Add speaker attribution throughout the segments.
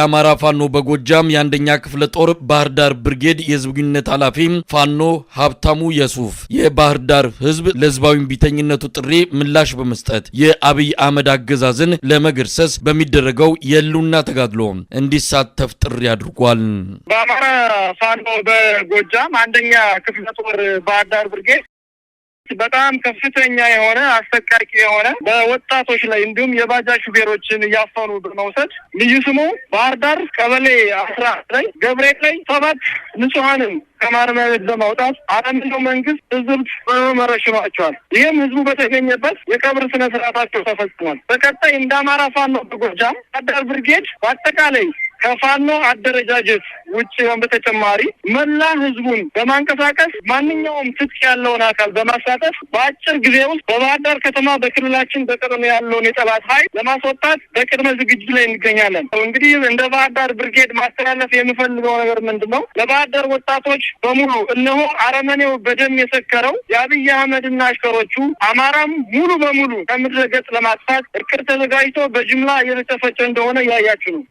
Speaker 1: አማራ ፋኖ በጎጃም የአንደኛ ክፍለ ጦር ባህር ዳር ብርጌድ የህዝብ ግንኙነት ኃላፊ ፋኖ ሀብታሙ የሱፍ የባህር ዳር ህዝብ ለህዝባዊ ቢተኝነቱ ጥሪ ምላሽ በመስጠት የአብይ አህመድ አገዛዝን ለመገርሰስ በሚደረገው የሉና ተጋድሎ እንዲሳተፍ ጥሪ አድርጓል።
Speaker 2: በአማራ ፋኖ በጎጃም አንደኛ ክፍለ ጦር ባህር ዳር ብርጌድ በጣም ከፍተኛ የሆነ አስተቃቂ የሆነ በወጣቶች ላይ እንዲሁም የባጃጅ ሹፌሮችን ያፈኑ በመውሰድ ልዩ ስሙ ባህር ዳር ቀበሌ 11 ላይ ገብሬት ላይ 7 ንጹሃንን ከማረሚያ ቤት በማውጣት አረመኔው መንግስት ህዝብ በመረሽኗቸዋል። ይህም ህዝቡ በተገኘበት የቀብር ስነ ስርዓታቸው ተፈጽሟል። በቀጣይ እንደ አማራ ፋኖ በጎጃም ባህር ዳር ብርጌድ በአጠቃላይ ከፋኖ አደረጃጀት ውጪ በተጨማሪ መላ ህዝቡን በማንቀሳቀስ ማንኛውም ትጥቅ ያለውን አካል በማሳተፍ በአጭር ጊዜ ውስጥ በባህር ዳር ከተማ በክልላችን በቀጠና ያለውን የጠላት ኃይል ለማስወጣት በቅድመ ዝግጅት ላይ እንገኛለን። እንግዲህ እንደ ባህር ዳር ብርጌድ ማስተላለፍ የምፈልገው ነገር ምንድነው? ለባህር ዳር ወጣቶች በሙሉ እነሆ አረመኔው በደም የሰከረው የአብይ አህመድና አሽከሮቹ አማራም ሙሉ በሙሉ ከምድረ ገጽ ለማጥፋት እቅድ ተዘጋጅቶ በጅምላ እየተፈጨ እንደሆነ ያያችሁ ነው።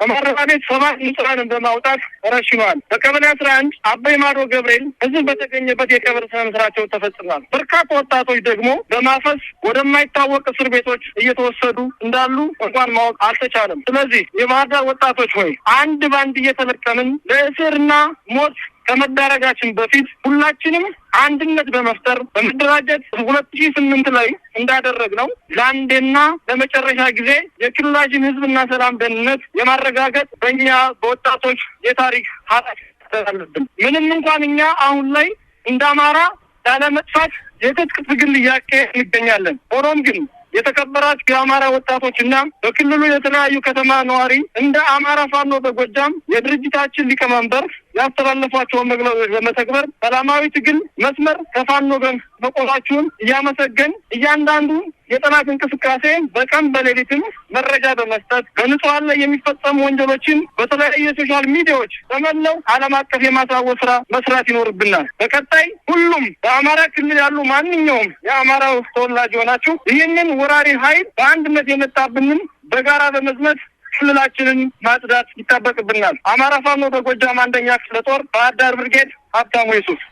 Speaker 2: በማረሚያ ቤት 7 ንጹሃንን በማውጣት ረሽኗል። በቀበሌ 11 አባይ ማዶ ገብርኤል ህዝብ በተገኘበት የቀብር ስነ ስርዓታቸው ተፈጽሟል። በርካታ ወጣቶች ደግሞ በማፈስ ወደማይታወቅ እስር ቤቶች እየተወሰዱ እንዳሉ እንኳን ማወቅ አልተቻለም። ስለዚህ የባህር ዳር ወጣቶች ሆይ አንድ ባንድ እየተለቀምን ለእስርና ሞት ከመዳረጋችን በፊት ሁላችንም አንድነት በመፍጠር በመደራጀት 2008 ላይ እንዳደረግነው ለአንዴና ለመጨረሻ ጊዜ የክልላችን ህዝብና ሰላም ደህንነት የማረጋገጥ በእኛ በወጣቶች የታሪክ ኃላፊነት አለብን። ምንም እንኳን እኛ አሁን ላይ እንደ አማራ ላለመጥፋት የትጥቅ ትግል እያካሄድን እንገኛለን። ሆኖም ግን የተከበራችሁ የአማራ ወጣቶችና በክልሉ የተለያዩ ከተማ ነዋሪ እንደ አማራ ፋኖ በጎጃም የድርጅታችን ሊቀመንበር ያስተላለፏቸውን መግለጫዎች በመተግበር ሰላማዊ ትግል መስመር ከፋኖ ጋር መቆማችሁን እያመሰገን እያንዳንዱ የጠላት እንቅስቃሴ በቀን በሌሊትም መረጃ በመስጠት በንጹሃን ላይ የሚፈጸሙ ወንጀሎችን በተለያዩ የሶሻል ሚዲያዎች በመላው ዓለም አቀፍ የማሳወቅ ስራ መስራት ይኖርብናል። በቀጣይ ሁሉም በአማራ ክልል ያሉ ማንኛውም የአማራው ተወላጅ ሆናችሁ ይህንን ወራሪ ኃይል በአንድነት የመጣብንን በጋራ በመዝመት ክልላችንን ማጽዳት ይጠበቅብናል። አማራ ፋኖ በጎጃም አንደኛ ክፍለ ጦር ባህር ዳር ብርጌድ ሀብታሙ የሱፍ።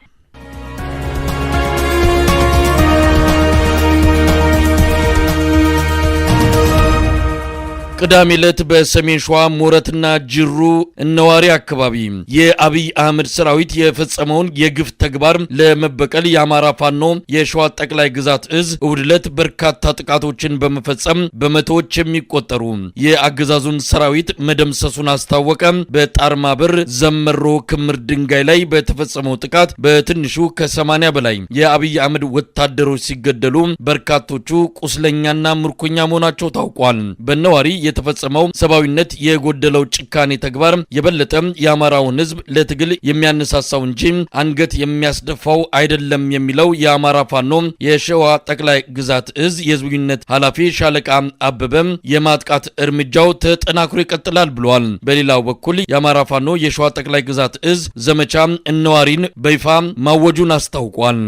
Speaker 1: ቅዳሜ ዕለት በሰሜን ሸዋ ሞረትና ጅሩ እነዋሪ አካባቢ የአብይ አህመድ ሰራዊት የፈጸመውን የግፍ ተግባር ለመበቀል የአማራ ፋኖ የሸዋ ጠቅላይ ግዛት እዝ እሁድ ዕለት በርካታ ጥቃቶችን በመፈጸም በመቶዎች የሚቆጠሩ የአገዛዙን ሰራዊት መደምሰሱን አስታወቀ። በጣርማበር ዘመሮ ክምር ድንጋይ ላይ በተፈጸመው ጥቃት በትንሹ ከ80 በላይ የአብይ አህመድ ወታደሮች ሲገደሉ በርካቶቹ ቁስለኛና ምርኮኛ መሆናቸው ታውቋል። በነዋሪ የተፈጸመው ሰብአዊነት የጎደለው ጭካኔ ተግባር የበለጠ የአማራውን ህዝብ ለትግል የሚያነሳሳው እንጂ አንገት የሚያስደፋው አይደለም የሚለው የአማራ ፋኖ የሸዋ ጠቅላይ ግዛት እዝ የህዝብ ግንኙነት ኃላፊ ሻለቃ አበበ የማጥቃት እርምጃው ተጠናክሮ ይቀጥላል ብለዋል። በሌላው በኩል የአማራ ፋኖ የሸዋ ጠቅላይ ግዛት እዝ ዘመቻ እነዋሪን በይፋ ማወጁን አስታውቋል።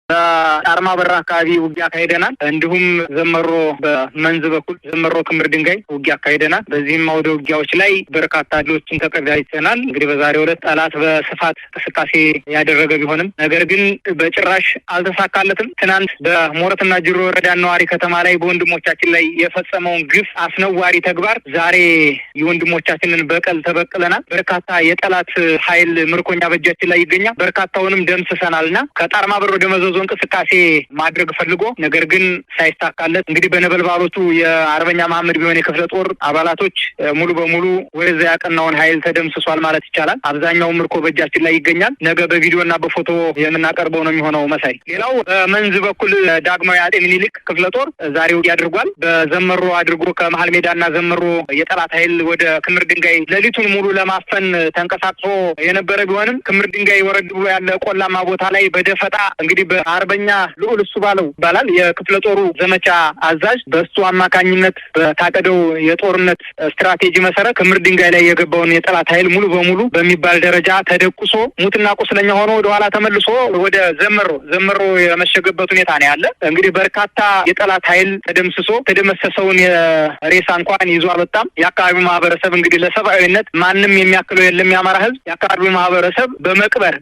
Speaker 2: በጣርማበር አካባቢ ውጊያ አካሄደናል። እንዲሁም ዘመሮ በመንዝ በኩል ዘመሮ ክምር ድንጋይ ውጊያ አካሄደናል። በዚህም አውደ ውጊያዎች ላይ በርካታ ድሎችን ተቀዳጅተናል። እንግዲህ በዛሬው ዕለት ጠላት በስፋት እንቅስቃሴ ያደረገ ቢሆንም ነገር ግን በጭራሽ አልተሳካለትም። ትናንት በሞረትና ጅሩ ወረዳ ነዋሪ ከተማ ላይ በወንድሞቻችን ላይ የፈጸመውን ግፍ አስነዋሪ ተግባር ዛሬ የወንድሞቻችንን በቀል ተበቅለናል። በርካታ የጠላት ኃይል ምርኮኛ በእጃችን ላይ ይገኛል። በርካታውንም ደምስሰናልና ከጣርማበር ወደ መዘዞ እንቅስቃሴ ማድረግ ፈልጎ ነገር ግን ሳይሳካለት እንግዲህ በነበልባሎቱ የአርበኛ መሐመድ ቢሆን የክፍለ ጦር አባላቶች ሙሉ በሙሉ ወደዛ ያቀናውን ኃይል ተደምስሷል ማለት ይቻላል። አብዛኛው ምርኮ በእጃችን ላይ ይገኛል። ነገ በቪዲዮና በፎቶ የምናቀርበው ነው የሚሆነው። መሳይ ሌላው በመንዝ በኩል ዳግማዊ አጤ ምኒልክ ክፍለ ጦር ዛሬ ውጊያ አድርጓል። በዘመሮ አድርጎ ከመሃል ሜዳና ዘመሮ የጠላት ኃይል ወደ ክምር ድንጋይ ሌሊቱን ሙሉ ለማፈን ተንቀሳቅሶ የነበረ ቢሆንም ክምር ድንጋይ ወረድ ብሎ ያለ ቆላማ ቦታ ላይ በደፈጣ እንግዲህ አርበኛ ልዑል እሱ ባለው ይባላል የክፍለ ጦሩ ዘመቻ አዛዥ በሱ አማካኝነት በታቀደው የጦርነት ስትራቴጂ መሰረት ክምር ድንጋይ ላይ የገባውን የጠላት ኃይል ሙሉ በሙሉ በሚባል ደረጃ ተደቁሶ ሙትና ቁስለኛ ሆኖ ወደ ኋላ ተመልሶ ወደ ዘመሮ የመሸገበት ሁኔታ ነው ያለ። እንግዲህ በርካታ የጠላት ኃይል ተደምስሶ ተደመሰሰውን የሬሳ እንኳን ይዞ አልወጣም። የአካባቢው ማህበረሰብ እንግዲህ ለሰብአዊነት ማንም የሚያክለው የለም። የአማራ ህዝብ የአካባቢው ማህበረሰብ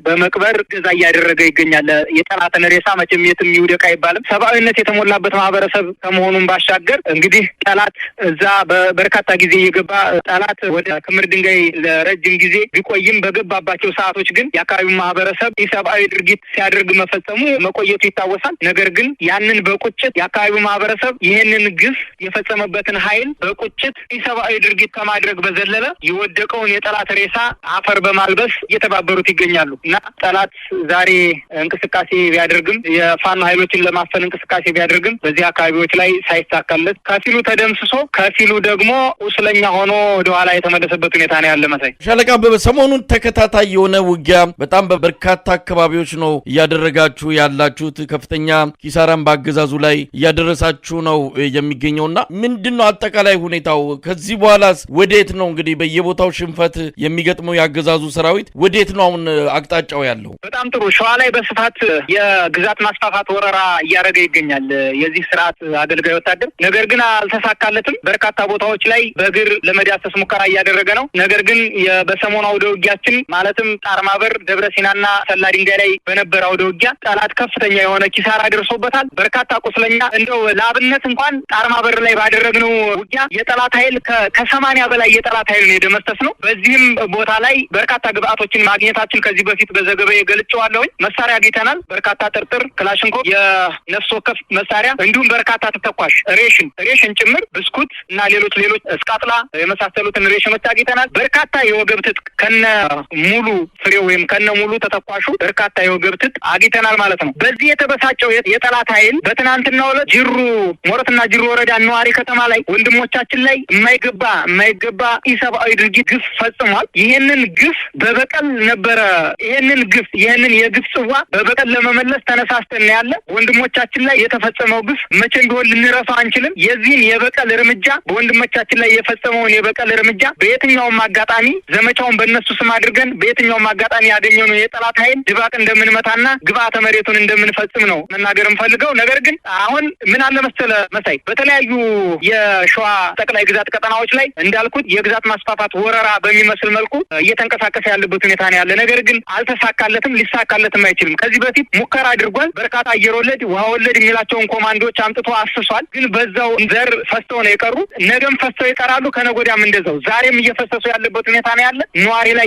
Speaker 2: በመቅበር ገዛ እያደረገ ይገኛል። የጠላትን ሬሳ መቼም የትም ይውደቅ አይባልም። ሰብአዊነት የተሞላበት ማህበረሰብ ከመሆኑም ባሻገር እንግዲህ ጠላት እዛ በርካታ ጊዜ የገባ ጠላት ወደ ክምር ድንጋይ ለረጅም ጊዜ ቢቆይም በገባባቸው ሰዓቶች ግን የአካባቢው ማህበረሰብ ኢሰብአዊ ድርጊት ሲያደርግ መቆየቱ ይታወሳል። ነገር ግን ያንን በቁጭት የአካባቢው ማህበረሰብ ይህንን ግፍ የፈጸመበትን ኃይል በቁጭት ኢሰብአዊ ድርጊት ከማድረግ በዘለለ የወደቀውን የጠላት ሬሳ አፈር በማልበስ እየተባበሩት ይገኛሉ እና ጠላት ዛሬ እንቅስቃሴ ቢያደርግም የፋኖ ኃይሎችን ለማፈን እንቅስቃሴ ቢያደርግም በዚህ አካባቢዎች ላይ ሳይሳካለት ከፊሉ ተደምስሶ ከፊሉ ደግሞ ቁስለኛ ሆኖ ወደ ኋላ የተመለሰበት ሁኔታ ነው ያለ። መሳይ
Speaker 1: ሻለቃ በሰሞኑን ተከታታይ የሆነ ውጊያ በጣም በበርካታ አካባቢዎች ነው እያደረጋችሁ ያላችሁት። ከፍተኛ ኪሳራን በአገዛዙ ላይ እያደረሳችሁ ነው የሚገኘውና ምንድነው አጠቃላይ ሁኔታው? ከዚህ በኋላስ ወዴት ነው? እንግዲህ በየቦታው ሽንፈት የሚገጥመው ያገዛዙ ሰራዊት ወዴት ነው አሁን አቅጣጫው ያለው?
Speaker 2: በጣም ጥሩ። ሸዋ ላይ በስፋት የግዛት ማስፋፋት ወረራ እያደረገ ይገኛል የዚህ ስርዓት አገልጋይ ወታደር። ነገር ግን አልተሳካለትም። በርካታ ቦታዎች ላይ በእግር ለመዳሰስ ሙከራ እያደረገ ነው። ነገር ግን በሰሞኑ አውደ ውጊያችን ማለትም ጣርማበር፣ ደብረ ሲናና ሰላ ድንጋይ ላይ በነበረ አውደ ውጊያ ጠላት ከፍተኛ የሆነ ኪሳራ ደርሶበታል። በርካታ ቁስለኛ እንደው ለአብነት እንኳን ጣርማበር ላይ ባደረግነው ውጊያ የጠላት ኃይል ከ80 በላይ የጠላት ኃይል የደመሰስ ነው። በዚህም ቦታ ላይ በርካታ ግብአቶችን ማግኘታችን ከዚህ በፊት በዘገባዬ ገልጬዋለሁ። መሳሪያ አግኝተናል። በርካታ ጥርጥር ክላሽንኮ፣ የነፍስ ወከፍ መሳሪያ እንዲሁም በርካታ ተተኳሽ ሬሽን ጭምር ብስኩት እና ሌሎች እስቃጥላ የመሳሰሉትን ሬሽኖች አግኝተናል። በርካታ የወገብ ትጥቅ ከነ ሙሉ ፍሬው ወይም ከነ ሙሉ ተተኳሹ በርካታ የወገብ ትጥቅ አግኝተናል ማለት ነው። በዚህ የተበሳጨው የጠላት ኃይል በትናንትናው ዕለት ሞረትና ጅሩ ወረዳ ነዋሪ ከተማ ላይ ወንድሞቻችን ላይ የማይገባ ኢሰብአዊ ድርጊት ግፍ ፈጽሟል። ይህንን ግፍ በበቀል ነበረ ይህንን የግፍ ጽዋ በበቀል ለመመለስ ተነሳስተን ያለ ወንድሞቻችን ላይ የተፈጸመው ግፍ መቼም ቢሆን ልንረሳው አንችልም። የዚህን የበቀል እርምጃ በወንድሞቻችን ላይ የፈጸመውን የበቀል እርምጃ በየትኛውም አጋጣሚ ዘመቻውን በእነሱ ስም አድርገን በየትኛውም አጋጣሚ ያገኘነው የጠላት ኃይል ድባቅ እንደምንመታና ግብዓተ መሬቱን እንደምንፈጽም ነው መናገር የምፈልገው። ነገር ግን አሁን ምን አለ መሰለ መሳይ፣ በተለያዩ የሸዋ ጠቅላይ ግዛት ቀጠናዎች ላይ እንዳልኩት የግዛት ማስፋፋት ወረራ በሚመስል መልኩ እየተንቀሳቀሰ ያለበት ሁኔታ ነው ያለ። ነገር ግን አልተሳካለትም፣ ሊሳካለትም አይችልም። ከዚህ በፊት ሙከራ አድርጓል። በርካታ አየር ወለድ ውሃ ወለድ የሚላቸውን ኮማንዶዎች አምጥቶ አስሷል። ግን በዛው ዘር ፈስተው ነው የቀሩ። ነገም ፈስተው ይቀራሉ፣ ከነጎዳም እንደዛው። ዛሬም እየፈሰሱ ያለበት ሁኔታ ነው ያለ። ነዋሪ ላይ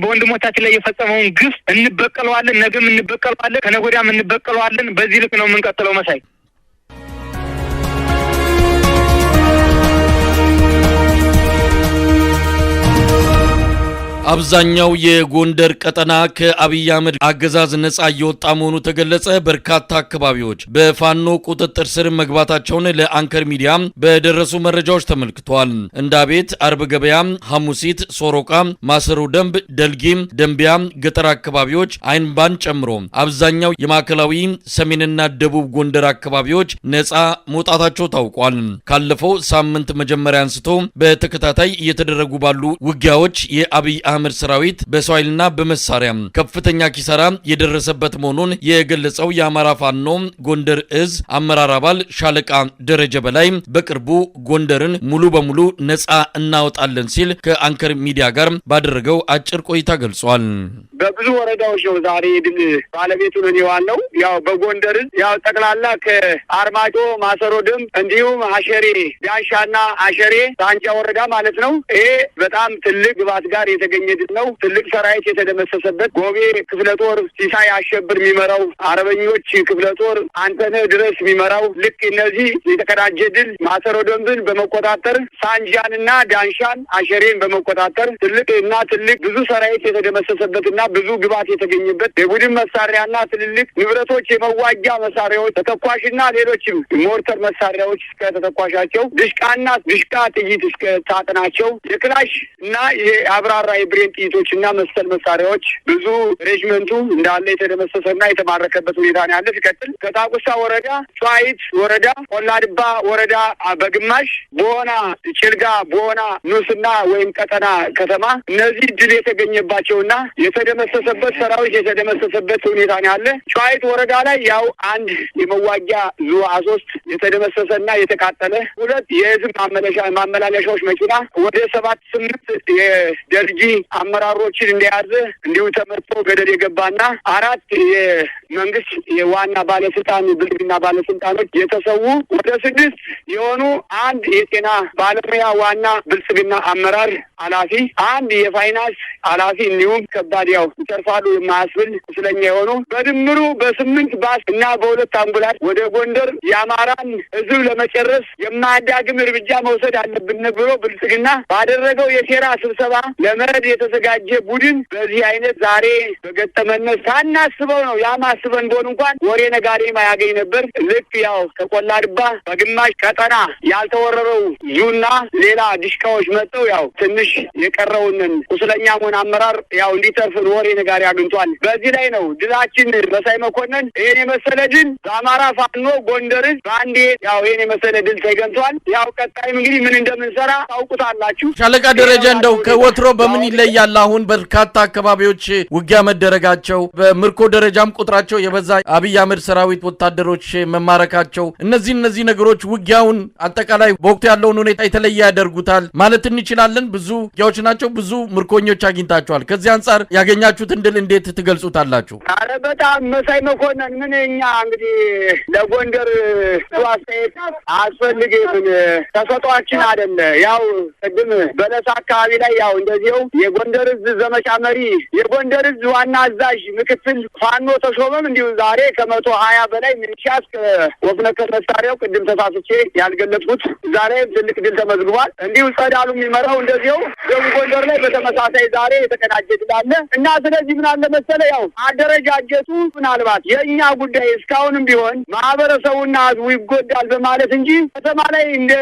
Speaker 2: በወንድሞቻችን ላይ የፈጸመውን ግፍ እንበቀለዋለን። ነገም እንበቀለዋለን፣ ከነጎዳም እንበቀለዋለን። በዚህ ልክ ነው የምንቀጥለው መሳይ።
Speaker 1: አብዛኛው የጎንደር ቀጠና ከአብይ አህመድ አገዛዝ ነጻ እየወጣ መሆኑ ተገለጸ። በርካታ አካባቢዎች በፋኖ ቁጥጥር ስር መግባታቸውን ለአንከር ሚዲያ በደረሱ መረጃዎች ተመልክቷል። እንዳቤት፣ አርብ ገበያ፣ ሐሙሲት፣ ሶሮቃ፣ ማሰሮ ደንብ፣ ደልጊም፣ ደንቢያ ገጠር አካባቢዎች አይንባን ጨምሮ አብዛኛው የማዕከላዊ ሰሜንና ደቡብ ጎንደር አካባቢዎች ነጻ መውጣታቸው ታውቋል። ካለፈው ሳምንት መጀመሪያ አንስቶ በተከታታይ እየተደረጉ ባሉ ውጊያዎች የአብይ አህመድ ሰራዊት በሰው ኃይልና በመሳሪያ ከፍተኛ ኪሳራ የደረሰበት መሆኑን የገለጸው የአማራ ፋኖ ጎንደር እዝ አመራር አባል ሻለቃ ደረጀ በላይ በቅርቡ ጎንደርን ሙሉ በሙሉ ነጻ እናወጣለን ሲል ከአንከር ሚዲያ ጋር ባደረገው አጭር ቆይታ ገልጿል።
Speaker 3: በብዙ ወረዳዎች ነው ዛሬ ድል ባለቤቱን እኔዋለው። ያው በጎንደር ያው ጠቅላላ ከአርማጮ፣ ማሰሮ ደንብ እንዲሁም አሸሬ፣ ዳንሻና አሸሬ ሳንጃ ወረዳ ማለት ነው። ይሄ በጣም ትልቅ ግባት ጋር የተገኘ ድል ነው። ትልቅ ሰራዊት የተደመሰሰበት ጎቤ ክፍለ ጦር ሲሳይ አሸብር የሚመራው፣ አርበኞች ክፍለ ጦር አንተነህ ድረስ የሚመራው ልክ እነዚህ የተቀዳጀ ድል ማሰሮ ደንብን በመቆጣጠር ሳንጃንና ዳንሻን አሸሬን በመቆጣጠር ትልቅ ብዙ ሰራዊት የተደመሰሰበትና ብዙ ግባት የተገኘበት የቡድን መሳሪያና ትልልቅ ንብረቶች፣ የመዋጊያ መሳሪያዎች፣ ተተኳሽና ሌሎችም ሞርተር መሳሪያዎች እስከ ተተኳሻቸው፣ ድሽቃ ጥይት እስከ ሳጥናቸው፣ የክላሽ እና የአብራራ የብሬ ብሬን ጥይቶችና መሰል መሳሪያዎች ብዙ ሬጅመንቱ እንዳለ የተደመሰሰና የተማረከበት ሁኔታ ነው ያለ። ሲቀጥል ከታቁሳ ወረዳ፣ ጨዋሂት ወረዳ፣ ቆላድባ ወረዳ በግማሽ ቦና፣ ጭልጋ፣ ቦና፣ ኑስና ወይም ቀጠና ከተማ እነዚህ ድል የተገኘባቸውና የተደመሰሰበት ሰራዊት የተደመሰሰበት ሁኔታ ነው ያለ። ጨዋሂት ወረዳ ላይ ያው አንድ የመዋጊያ ዙ 23 የተደመሰሰና የተቃጠለ፣ 2 የህዝብ ማመላለሻዎች መኪና ወደ 7-8 የደርጊ አመራሮችን እንደያዘ እንዲሁ ተመርጦ ገደል የገባና 4 የመንግስት የዋና ባለስልጣን ብልጽግና ባለስልጣኖች የተሰዉ፣ ወደ 6 የሆኑ አንድ የጤና ባለሙያ ዋና ብልጽግና አመራር ኃላፊ፣ አንድ የፋይናንስ ኃላፊ እንዲሁም ከባድ ያው ይተርፋሉ የማያስብል ቁስለኛ የሆኑ በድምሩ በ8 ባስ እና በ2 አምቡላንስ ወደ ጎንደር የአማራን ህዝብ ለመጨረስ የማያዳግም እርምጃ መውሰድ አለብን ብሎ ብልጽግና ባደረገው የሴራ ስብሰባ ለመረድ የተዘጋጀ ቡድን በዚህ አይነት ዛሬ በገጠመነት ሳናስበው ነው። ያም አስበን ቢሆን እንኳን ወሬ ነጋሪ ማያገኝ ነበር። ልክ ያው ከቆላድባ በግማሽ ቀጠና ያልተወረረው ዙና ሌላ ዲሽቃዎች መጥተው ያው ትንሽ የቀረውን ቁስለኛ ሆነ አመራር ያው እንዲተርፍን ወሬ ነጋሪ አግኝቷል። በዚህ ላይ ነው ድላችን መሳይ መኮንን ይሄን የመሰለ ድል በአማራ ፋኖ ጎንደርን በአንዴ ያው ይሄን የመሰለ ድል ተገኝቷል። ያው ቀጣይም እንግዲህ ምን እንደምንሰራ ታውቁታላችሁ።
Speaker 1: ሻለቃ ደረጃ እንደው ከወትሮ በምን ይለያል? አሁን በርካታ አካባቢዎች ውጊያ መደረጋቸው፣ በምርኮ ደረጃም ቁጥራቸው የበዛ አብይ አህመድ ሰራዊት ወታደሮች መማረካቸው፣ እነዚህ ነገሮች ውጊያውን አጠቃላይ በወቅቱ ያለውን ሁኔታ የተለየ ያደርጉታል ማለት እንችላለን። ብዙ ውጊያዎች ናቸው፣ ብዙ ምርኮኞች አግኝታቸዋል። ከዚህ አንጻር ያገኛችሁትን ድል እንዴት ትገልጹታላችሁ?
Speaker 3: አረ በጣም መሳይ መኮንን ምን እኛ እንግዲህ ለጎንደር አስተያየት አስፈልግም ተሰጧችን አይደለ። ያው ቅድም በለሳ አካባቢ ላይ ያው እንደዚሁ የጎንደር ዕዝ ዘመቻ መሪ የጎንደር ዕዝ ዋና አዛዥ ምክትል ፋኖ ተሾመም እንዲሁ ዛሬ ከ120 በላይ ሚሊሻስ ወፍነከር መሳሪያው ቅድም ተሳስቼ ያልገለጽኩት ዛሬ ትልቅ ድል ተመዝግቧል። እንዲሁ ጸዳሉ የሚመራው እንደዚሁ ደቡብ ጎንደር ላይ በተመሳሳይ ዛሬ የተቀናጀ ድል አለ እና ስለዚህ ምን አለ መሰለ ያው አደረጃጀቱ ምናልባት የእኛ ጉዳይ እስካሁንም ቢሆን ማህበረሰቡና ህዝቡ ይጎዳል በማለት እንጂ ከተማ ላይ እንደ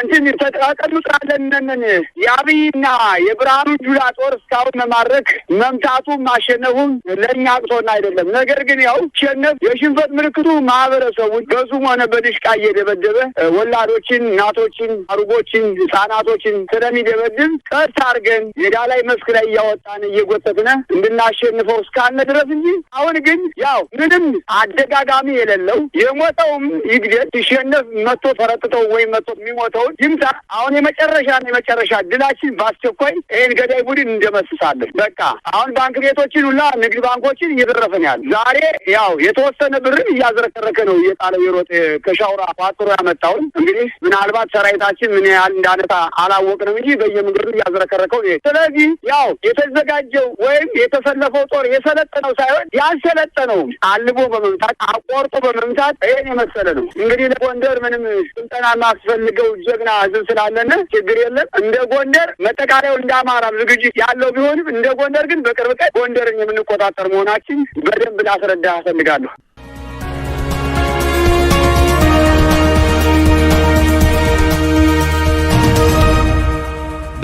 Speaker 3: እንትን ተቀምጣለን የአብይና የብርሃኑ ጁላ ጦር እስካሁን መማረክ መምታቱ ማሸነፉም ለእኛ አቅቶና አይደለም። ነገር ግን ያው ሸነፍ የሽንፈት ምልክቱ ማህበረሰቡ በዙም ሆነ በድሽቃ እየደበደበ ወላዶችን፣ እናቶችን፣ አሩጎችን፣ ህጻናቶችን ስለሚደበድብ ቀስ አድርገን ሜዳ ላይ መስክ ላይ እያወጣን እየጎተትነ እንድናሸንፈው እስካለ ድረስ እንጂ አሁን ግን ያው ምንም አደጋጋሚ የሌለው የሞተውም ይግደል ሲሸነፍ መጥቶ ተረጥተው ወይም መጥቶ የሚሞተውን ይምታ። አሁን የመጨረሻ ድላችን በአስቸኳይ ይህን ገዳይ ቡድን እንደመስሳለን። በቃ አሁን ባንክ ቤቶችን ሁላ ንግድ ባንኮችን እየዘረፈን ያለ ዛሬ ያው የተወሰነ ብርን እያዝረከረከ ነው እየጣለ የሮጥ ከሻውራ ቋጥሮ ያመጣውን እንግዲህ ምናልባት ሰራዊታችን ምን ያህል እንዳነታ አላወቅንም እንጂ በየመንገዱ እያዝረከረከው ነው። ስለዚህ ያው የተዘጋጀው ወይም የተሰለፈው ጦር የሰለጠነው ሳይሆን ያልሰለጠነው አልቦ በመምታት አቆርጦ በመምታት ይሄን የመሰለ ነው። እንግዲህ ለጎንደር ምንም ስልጠና ማስፈልገው ጀግና ህዝብ ስላለነ ችግር የለም። እንደ ጎንደር መጠቃለያው እንደ አማራ ዝግጅት ያለው ቢሆንም እንደ ጎንደር ግን በቅርብ ቀን ጎንደርን የምንቆጣጠር መሆናችን በደንብ ላስረዳ እፈልጋለሁ።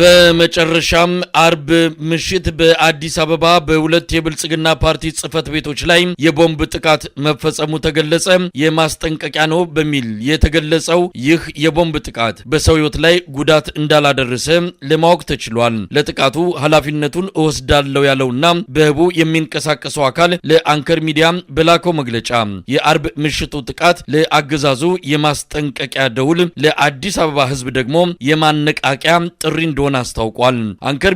Speaker 1: በመጨረሻም አርብ ምሽት በአዲስ አበባ በሁለት የብልጽግና ፓርቲ ጽህፈት ቤቶች ላይ የቦምብ ጥቃት መፈጸሙ ተገለጸ። የማስጠንቀቂያ ነው በሚል የተገለጸው ይህ የቦምብ ጥቃት በሰው ህይወት ላይ ጉዳት እንዳላደረሰ ለማወቅ ተችሏል። ለጥቃቱ ኃላፊነቱን እወስዳለሁ ያለውና በህቡ የሚንቀሳቀሰው አካል ለአንከር ሚዲያ በላከው መግለጫ የአርብ ምሽቱ ጥቃት ለአገዛዙ የማስጠንቀቂያ ደውል፣ ለአዲስ አበባ ህዝብ ደግሞ የማነቃቂያ ጥሪ እንደሆነ አስታውቋል። አንከር